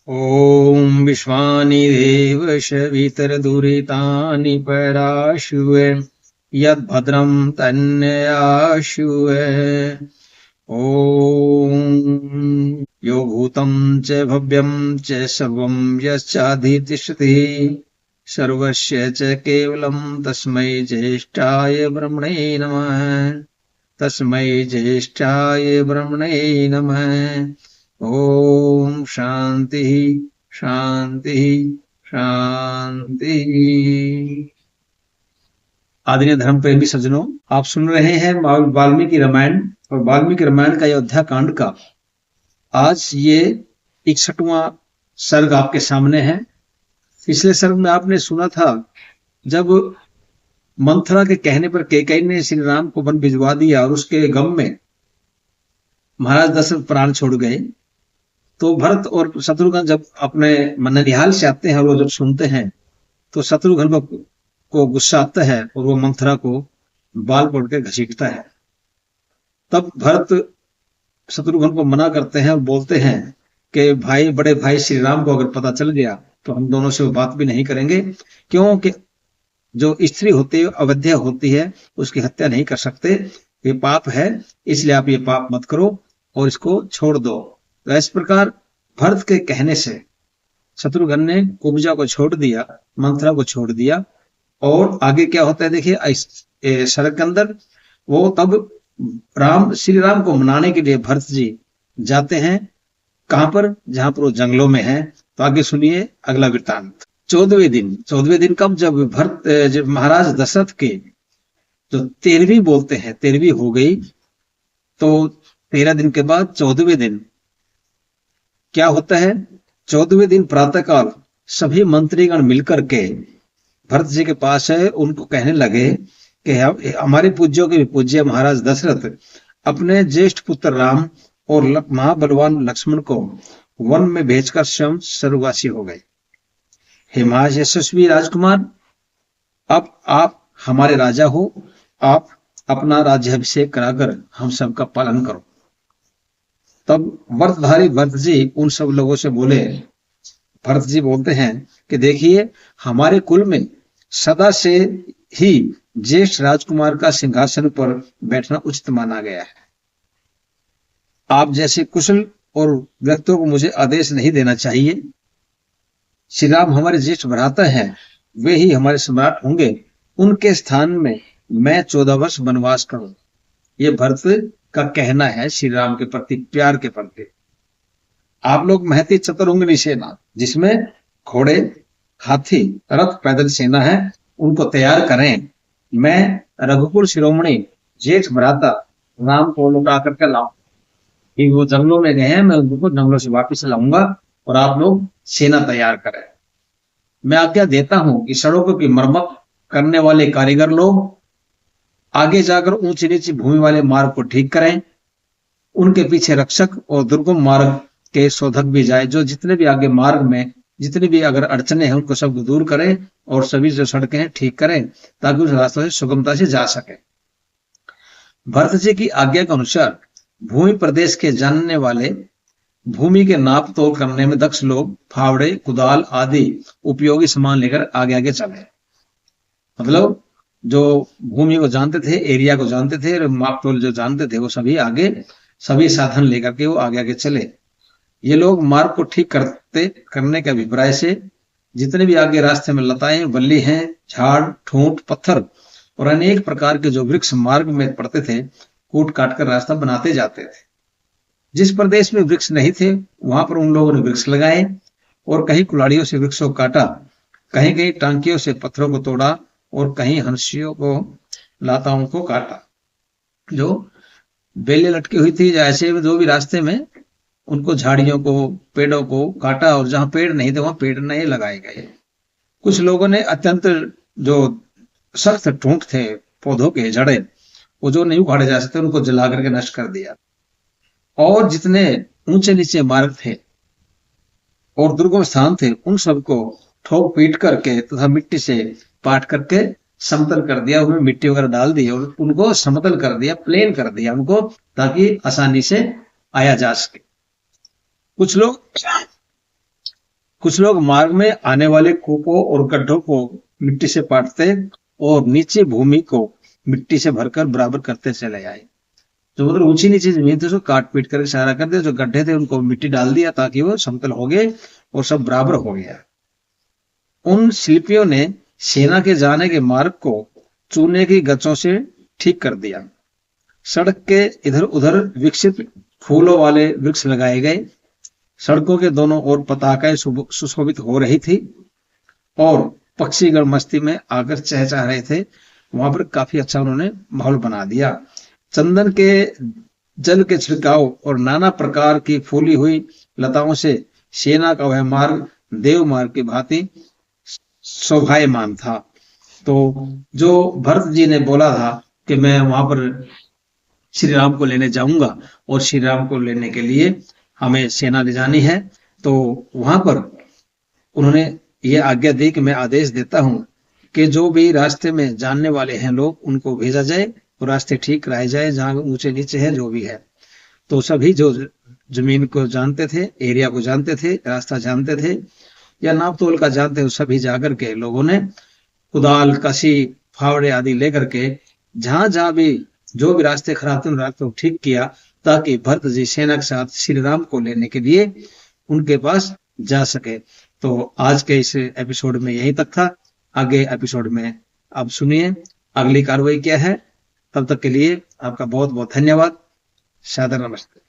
ॐ विश्वानि देव सवितरदुरितानि पराशुवे यद्भद्रं तन्नयाशुवे। ॐ यो भूतं च भव्यं च सर्वं यश्चाधितिष्ठति सर्वस्य च केवलं तस्मै ज्येष्ठाय ब्रह्मणे नमः। तस्मै ज्येष्ठाय ब्रह्मणे नमः। ओम शांति शांति शांति। आदरणीय धर्म प्रेमी सज्जनों, आप सुन रहे हैं वाल्मीकि रामायण और वाल्मीकि रामायण का अयोध्या कांड का आज ये 61वां सर्ग आपके सामने है। पिछले सर्ग में आपने सुना था जब मंथरा के कहने पर कैकेयी ने श्री राम को वन भिजवा दिया और उसके गम में महाराज दशरथ प्राण छोड़ गए, तो भरत और शत्रुघ्न जब अपने ननिहाल से आते हैं और वो जब सुनते हैं तो शत्रुघ्न को गुस्सा आता है और वो मंथरा को बाल पकड़ के घसीटता है। तब भरत शत्रुघ्न को मना करते हैं और बोलते हैं कि भाई, बड़े भाई श्री राम को अगर पता चल गया तो हम दोनों से वो बात भी नहीं करेंगे, क्योंकि जो स्त्री होती है अवध्या होती है उसकी हत्या नहीं कर सकते, ये पाप है, इसलिए आप ये पाप मत करो और इसको छोड़ दो। तो इस प्रकार भरत के कहने से शत्रुघ्न ने कुब्जा को छोड़ दिया, मंथरा को छोड़ दिया। और आगे क्या होता है देखिए इस सर्ग के अंदर। वो तब श्री राम को मनाने के लिए भरत जी जाते हैं, कहां पर, जहां पर वो जंगलों में है। तो आगे सुनिए अगला वृत्तांत। 14वें दिन कब, जब महाराज दशरथ के जो 13वीं बोलते हैं 13वीं हो गई, तो 13 दिन के बाद 14वें दिन क्या होता है। 14वें दिन प्रातःकाल सभी मंत्रीगण मिलकर के भरत जी के पास है, उनको कहने लगे कि हमारे पूज्यों के पूज्य महाराज दशरथ अपने ज्येष्ठ पुत्र राम और महाबलवान लक्ष्मण को वन में भेजकर स्वयं स्वर्गवासी हो गए। हे महायशस्वी राजकुमार, अब आप हमारे राजा हो, आप अपना राज्याभिषेक कराकर हम सबका पालन करो। तब व्रतधारी भरत जी उन सब लोगों से बोले, भरत जी बोलते हैं कि देखिए, हमारे कुल में सदा से ही ज्येष्ठ राजकुमार का सिंहासन पर बैठना उचित माना गया है। आप जैसे कुशल और व्यक्तियों को मुझे आदेश नहीं देना चाहिए। श्री राम हमारे ज्येष्ठ भ्राता हैं, वे ही हमारे सम्राट होंगे, उनके स्थान में मैं 14 वर्ष वनवास करूं। ये भरत का कहना है श्री राम के प्रति, प्यार के प्रति। आप लोग महती चतुरंगनी सेना, जिसमें घोड़े, हाथी, रथ, पैदल सेना है, उनको तैयार करें। मैं रघुकुल शिरोमणि जेठ भ्राता राम को लौटा करके लाऊं। वो जंगलों में गए हैं, मैं उनको जंगलों से वापिस लाऊंगा और आप लोग सेना तैयार करें। मैं आज्ञा देता हूं कि सड़कों की मरम्मत करने वाले कारीगर लोग आगे जाकर ऊंची नीची भूमि वाले मार्ग को ठीक करें। उनके पीछे रक्षक और दुर्गम मार्ग के शोधक भी जाए, जो जितने भी आगे मार्ग में जितनी भी अगर अड़चने हैं उनको सब दूर करें और सभी जो सड़कें हैं ठीक करें, ताकि उस रास्तों से सुगमता से जा सके। भरत जी की आज्ञा के अनुसार भूमि प्रदेश के जानने वाले भूमि के नाप तोल करने में दक्ष लोग फावड़े, कुदाल आदि उपयोगी सामान लेकर आगे आगे चले। मतलब जो भूमि को जानते थे, एरिया को जानते थे, माप तोल जो जानते थे, वो सभी आगे सभी साधन लेकर के वो आगे आगे चले। ये लोग मार्ग को ठीक करने के अभिप्राय से जितने भी आगे रास्ते में लताएं, बल्ली हैं, झाड़, ठूंठ, पत्थर और अनेक प्रकार के जो वृक्ष मार्ग में पड़ते थे, कूट काट कर रास्ता बनाते जाते थे। जिस प्रदेश में वृक्ष नहीं थे वहां पर उन लोगों ने वृक्ष लगाए और कहीं कुल्हाड़ियों से वृक्षों को काटा, कहीं कहीं टांकियों से पत्थरों को तोड़ा और कहीं हंसियों को, लाताओं को काटा। जो बेलें लटकी हुई थी, ऐसे जो भी रास्ते में, उनको झाड़ियों को, पेड़ों को काटा और जहां पेड़ नहीं थे वहां पेड़ नए लगाए गए। कुछ लोगों ने अत्यंत जो सख्त ठूंठ थे पौधों के जड़े, वो जो नहीं उखाड़े जा सकते, उनको जला करके नष्ट कर दिया। और जितने ऊंचे नीचे मार्ग थे और दुर्गम स्थान थे, उन सबको ठोक पीट करके तथा मिट्टी से पाट करके समतल कर दिया, उनमें मिट्टी वगैरह डाल दी और उनको समतल कर दिया, प्लेन कर दिया उनको, ताकि आसानी से आया जा सके। कुछ लोग कुछ लोग मार्ग में आने वाले कूपों और गड्ढों को मिट्टी से पाटते और नीचे भूमि को मिट्टी से भरकर बराबर करते चले आए। जो मतलब ऊंची नीची जमीन थी उसको काट पीट कर सारा कर दिया, जो गड्ढे थे उनको मिट्टी डाल दिया ताकि वो समतल हो गए और सब बराबर हो गया। उन शिल्पियों ने सेना के जाने के मार्ग को चूने की गचों से ठीक कर दिया। सड़क के इधर उधर विकसित फूलों वाले वृक्ष लगाए गए। सड़कों के दोनों ओर पताकाएं सुशोभित हो रही थी और पक्षीगण मस्ती में आकर चहचहा रहे थे। वहां पर काफी अच्छा उन्होंने माहौल बना दिया। चंदन के जल के छिड़काव और नाना प्रकार की फूली हुई लताओं से सेना का वह मार्ग देव मार्ग की भांति शोभायमान था। तो जो भरत जी ने बोला था कि मैं वहां पर श्री राम को लेने जाऊंगा और श्री राम को लेने के लिए हमें सेना ले जानी है, तो वहां पर उन्होंने ये आज्ञा दी कि मैं आदेश देता हूं कि जो भी रास्ते में जानने वाले हैं लोग उनको भेजा जाए और रास्ते ठीक कराए जाए, जहां ऊंचे नीचे है जो भी है। तो सभी जो जमीन को जानते थे, एरिया को जानते थे, रास्ता जानते थे या नाप तोल का जानते थे, सभी जाकर के लोगों ने कुदाल, कसी, फावड़े आदि लेकर के जहां जहां भी जो भी रास्ते खराब थे उन रास्तों को ठीक किया ताकि भरत जी सेना के साथ श्री राम को लेने के लिए उनके पास जा सके। तो आज के इस एपिसोड में यहीं तक था। आगे एपिसोड में अब सुनिए अगली कार्रवाई क्या है। तब तक के लिए आपका बहुत बहुत धन्यवाद। सादर नमस्ते।